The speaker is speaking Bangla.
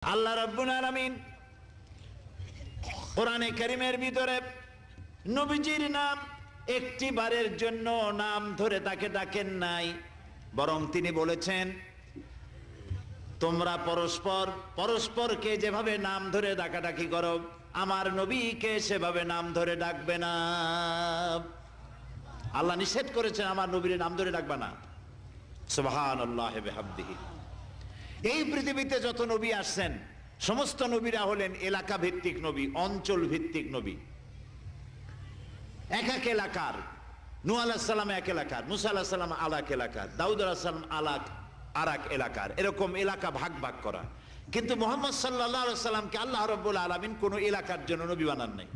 আল্লাহ রাব্বুল আলামিন কোরআনে কারীমের ভিতরে নবীজির নাম একটি বারের জন্য নাম ধরে তাকে ডাকেন নাই, বরং তিনি বলেছেন তোমরা পরস্পর পরস্পরকে যেভাবে নাম ধরে ডাকাডাকি করো আমার নবীকে সেভাবে নাম ধরে ডাকবে না। আল্লাহ নিষেধ করেছেন আমার নবীর নাম ধরে ডাকবে না। সুবহানাল্লাহি ওয়া বিহামদিহি। এই পৃথিবীতে যত নবী আসছেন সমস্ত নবীরা হলেন এলাকা ভিত্তিক নবী, অঞ্চল ভিত্তিক নবী। এক এক এলাকার, নূহ আলাইহিস সালাম এক এলাকার, মুসা আলাইহিস সালাম আলাক এলাকার, দাউদ আলাইহিস সালাম আলাক আরেক এলাকার, এরকম এলাকা ভাগ ভাগ করা। কিন্তু মুহাম্মদ সাল্লাল্লাহু আলাইহি ওয়াসাল্লামকে আল্লাহ রাব্বুল আলামিন কোন এলাকার জন্য নবী বানান নাই।